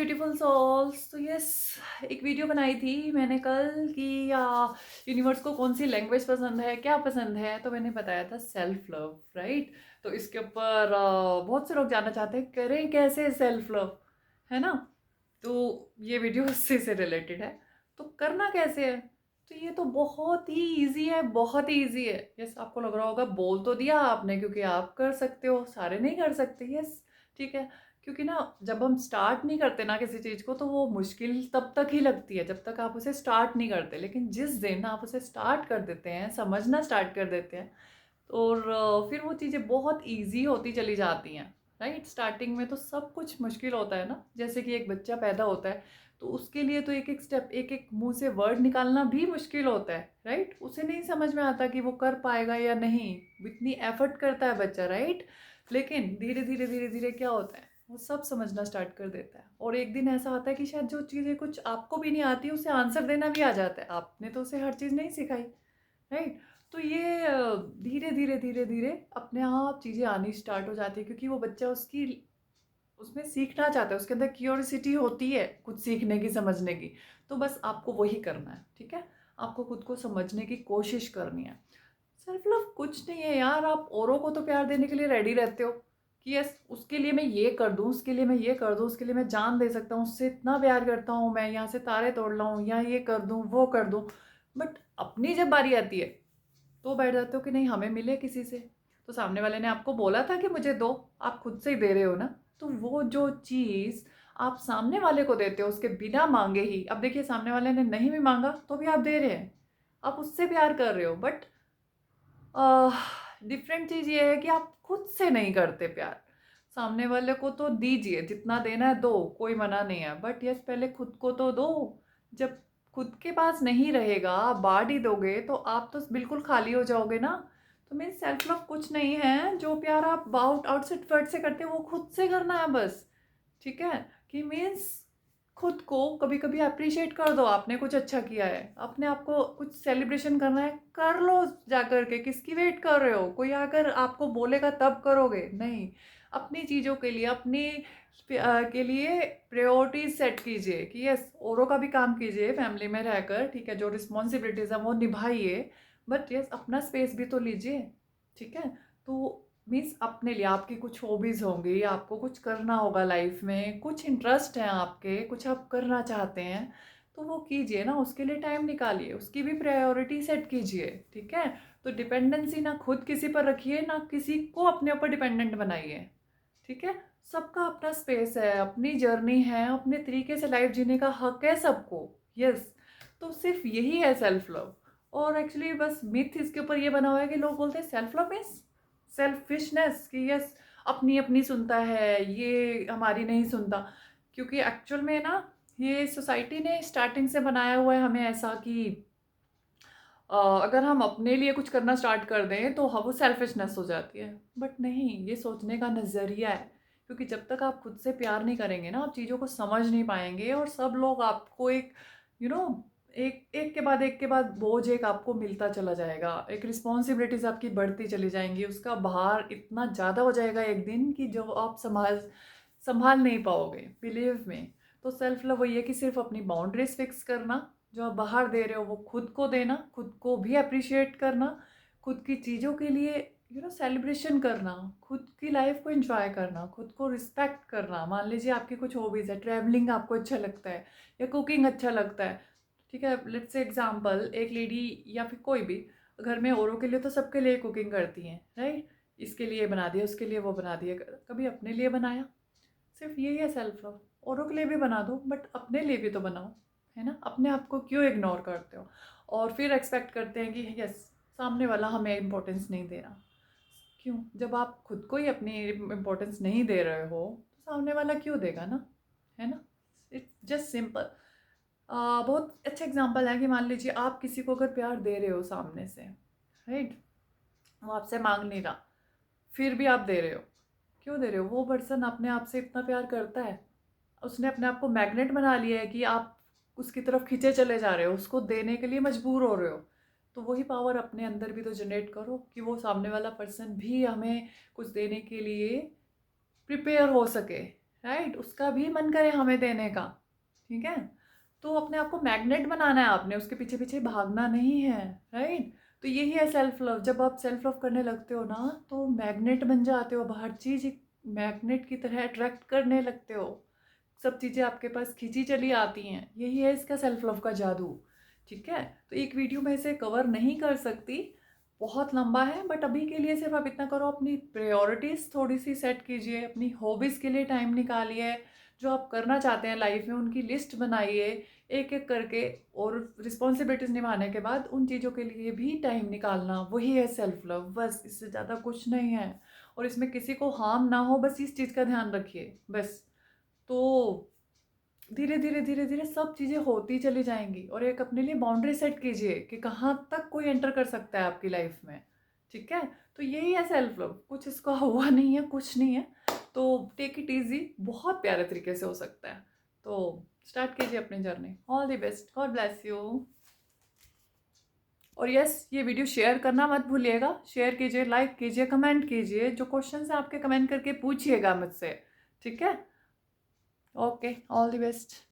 Beautiful souls. तो yes, एक video बनाई थी मैंने कल कि यूनिवर्स को कौन सी लैंग्वेज पसंद है, क्या पसंद है। तो मैंने बताया था सेल्फ लव, राइट। तो इसके ऊपर बहुत से लोग जानना चाहते हैं करें कैसे सेल्फ लव, है ना। तो ये वीडियो उससे से रिलेटेड है। तो करना कैसे है, तो ये तो बहुत ही इजी है, बहुत ही इजी है। यस, आपको लग रहा होगा बोल तो दिया आपने क्योंकि आप कर सकते हो, सारे नहीं कर सकते। यस, ठीक है। क्योंकि ना जब हम स्टार्ट नहीं करते ना किसी चीज़ को, तो वो मुश्किल तब तक ही लगती है जब तक आप उसे स्टार्ट नहीं करते। लेकिन जिस दिन आप उसे स्टार्ट कर देते हैं, समझना स्टार्ट कर देते हैं, और फिर वो चीज़ें बहुत ईजी होती चली जाती हैं, राइट। स्टार्टिंग में तो सब कुछ मुश्किल होता है ना। जैसे कि एक बच्चा पैदा होता है तो उसके लिए तो एक एक स्टेप, एक एक मुंह से वर्ड निकालना भी मुश्किल होता है, राइट। उसे नहीं समझ में आता कि वो कर पाएगा या नहीं, इतनी एफर्ट करता है बच्चा, राइट। लेकिन धीरे धीरे धीरे धीरे क्या होता है, वो सब समझना स्टार्ट कर देता है। और एक दिन ऐसा आता है कि शायद जो चीज़ें कुछ आपको भी नहीं आती उसे आंसर देना भी आ जाता है। आपने तो उसे हर चीज़ नहीं सिखाई, राइट। तो ये धीरे धीरे धीरे धीरे अपने आप चीज़ें आनी स्टार्ट हो जाती है, क्योंकि वो बच्चा उसकी उसमें सीखना चाहता है, उसके अंदर क्यूरियोसिटी होती है कुछ सीखने की, समझने की। तो बस आपको वही करना है, ठीक है। आपको खुद को समझने की कोशिश करनी है। सेल्फ लव कुछ नहीं है यार, आप औरों को तो प्यार देने के लिए रेडी रहते हो कि यस उसके लिए मैं ये कर दूँ, उसके लिए मैं ये कर दूँ, उसके लिए मैं जान दे सकता हूँ, उससे इतना प्यार करता हूँ, मैं यहाँ से तारे तोड़ लाऊँ या ये कर दूँ वो कर दूँ। बट अपनी जब बारी आती है तो बैठ जाते हो कि नहीं हमें मिले किसी से। तो सामने वाले ने आपको बोला था कि मुझे दो, आप खुद से ही दे रहे हो ना। तो वो जो चीज़ आप सामने वाले को देते हो उसके बिना मांगे ही, अब देखिए सामने वाले ने नहीं भी मांगा तो भी आप दे रहे हैं, आप उससे प्यार कर रहे हो। बट डिफरेंट चीज़ ये है कि आप खुद से नहीं करते प्यार। सामने वाले को तो दीजिए, जितना देना है दो, कोई मना नहीं है। बट यस, पहले खुद को तो दो। जब खुद के पास नहीं रहेगा, आप बांट ही दोगे तो आप तो बिल्कुल खाली हो जाओगे ना। तो मेरी सेल्फ लव कुछ नहीं है, जो प्यार आप बाउट आउटसाइड वर्ड से करते हो वो खुद से करना है बस, ठीक है। कि मीन्स खुद को कभी कभी अप्रिशिएट कर दो, आपने कुछ अच्छा किया है, अपने आप को कुछ सेलिब्रेशन करना है, कर लो जाकर के। किसकी वेट कर रहे हो, कोई आकर आपको बोलेगा तब करोगे, नहीं। अपनी चीज़ों के लिए, अपनी के लिए प्रायोरिटीज सेट कीजिए कि यस औरों का भी काम कीजिए फैमिली में रहकर, ठीक है। जो रिस्पॉन्सिबिलिटीज है वो निभाइए, बट यस अपना स्पेस भी तो लीजिए, ठीक है। तो मीन्स अपने लिए आपकी कुछ हॉबीज़ होंगी, आपको कुछ करना होगा लाइफ में, कुछ इंटरेस्ट हैं आपके, कुछ आप करना चाहते हैं, तो वो कीजिए ना, उसके लिए टाइम निकालिए, उसकी भी प्रायोरिटी सेट कीजिए, ठीक है। तो डिपेंडेंसी ना खुद किसी पर रखिए, ना किसी को अपने ऊपर डिपेंडेंट बनाइए, ठीक है। सबका अपना स्पेस है, अपनी जर्नी है, अपने तरीके से लाइफ जीने का हक है सबको। यस, तो सिर्फ यही है सेल्फ लव। और एक्चुअली बस मिथ इसके ऊपर ये बना हुआ है कि लोग बोलते हैं सेल्फ लव मीन्स सेल्फिशनेस, कि यस अपनी अपनी सुनता है, ये हमारी नहीं सुनता। क्योंकि एक्चुअल में ना ये सोसाइटी ने स्टार्टिंग से बनाया हुआ है हमें ऐसा कि अगर हम अपने लिए कुछ करना स्टार्ट कर दें तो वो सेल्फिशनेस हो जाती है। बट नहीं, ये सोचने का नज़रिया है। क्योंकि जब तक आप खुद से प्यार नहीं करेंगे ना, आप चीज़ों को समझ नहीं पाएंगे, और सब लोग आपको एक यू you नो know, एक एक के बाद बोझ एक आपको मिलता चला जाएगा, एक रिस्पॉन्सिबिलिटीज आपकी बढ़ती चली जाएंगी, उसका भार इतना ज़्यादा हो जाएगा एक दिन कि जो आप संभाल संभाल नहीं पाओगे, बिलीव में। तो सेल्फ लव वही है कि सिर्फ अपनी बाउंड्रीज फिक्स करना, जो आप बाहर दे रहे हो वो खुद को देना, खुद को भी अप्रिशिएट करना, खुद की चीज़ों के लिए सेलिब्रेशन करना, खुद की लाइफ को एंजॉय करना, खुद को रिस्पेक्ट करना। मान लीजिए आपकी कुछ हॉबीज़ है, ट्रैवलिंग आपको अच्छा लगता है या कुकिंग अच्छा लगता है, ठीक है। लेट्स से एग्जांपल, एक लेडी या फिर कोई भी घर में औरों के लिए तो सबके लिए कुकिंग करती हैं, राइट। इसके लिए बना दिया, उसके लिए वो बना दिया, कभी अपने लिए बनाया। सिर्फ यही है सेल्फ लव। औरों के लिए भी बना दो बट अपने लिए भी तो बनाओ, है ना। अपने आप को क्यों इग्नोर करते हो और फिर एक्सपेक्ट करते हैं कि यस सामने वाला हमें इम्पोर्टेंस नहीं दे रहा। क्यों, जब आप खुद को ही अपनी इम्पोर्टेंस नहीं दे रहे हो तो सामने वाला क्यों देगा ना, है ना। It's just simple. बहुत अच्छा एग्जांपल है कि मान लीजिए आप किसी को अगर प्यार दे रहे हो सामने से, राइट, वो आपसे मांग नहीं रहा, फिर भी आप दे रहे हो। क्यों दे रहे हो, वो पर्सन अपने आप से इतना प्यार करता है, उसने अपने आप को मैग्नेट बना लिया है कि आप उसकी तरफ खींचे चले जा रहे हो, उसको देने के लिए मजबूर हो रहे हो। तो वही पावर अपने अंदर भी तो जनरेट करो कि वो सामने वाला पर्सन भी हमें कुछ देने के लिए प्रिपेयर हो सके, राइट, उसका भी मन करे हमें देने का, ठीक है। तो अपने आप को मैग्नेट बनाना है आपने, उसके पीछे पीछे भागना नहीं है, राइट। तो यही है सेल्फ लव। जब आप सेल्फ लव करने लगते हो ना, तो मैग्नेट बन जाते हो, हर चीज़ एक मैग्नेट की तरह अट्रैक्ट करने लगते हो, सब चीज़ें आपके पास खींची चली आती हैं। यही है इसका सेल्फ लव का जादू, ठीक है। तो एक वीडियो में इसे कवर नहीं कर सकती, बहुत लंबा है, बट अभी के लिए सिर्फ आप इतना करो, अपनी प्रायोरिटीज़ थोड़ी सी सेट कीजिए, अपनी हॉबीज़ के लिए टाइम निकालिए, जो आप करना चाहते हैं लाइफ में उनकी लिस्ट बनाइए एक एक करके, और रिस्पॉन्सिबिलिटीज़ निभाने के बाद उन चीज़ों के लिए भी टाइम निकालना, वही है सेल्फ लव, बस इससे ज़्यादा कुछ नहीं है। और इसमें किसी को हार्म ना हो, बस इस चीज़ का ध्यान रखिए बस। तो धीरे धीरे धीरे धीरे सब चीज़ें होती चली जाएंगी, और एक अपने लिए बाउंड्री सेट कीजिए कि कहाँ तक कोई एंटर कर सकता है आपकी लाइफ में, ठीक है। तो यही है सेल्फ लव, कुछ इसका हुआ नहीं है, कुछ नहीं है। तो टेक इट इजी, बहुत प्यारे तरीके से हो सकता है। तो स्टार्ट कीजिए अपनी journey. All the best, God bless you. और यस, ये वीडियो शेयर करना मत भूलिएगा, शेयर कीजिए, लाइक कीजिए, कमेंट कीजिए, जो क्वेश्चन है आपके कमेंट करके पूछिएगा मुझसे, ठीक है। Okay, all the best.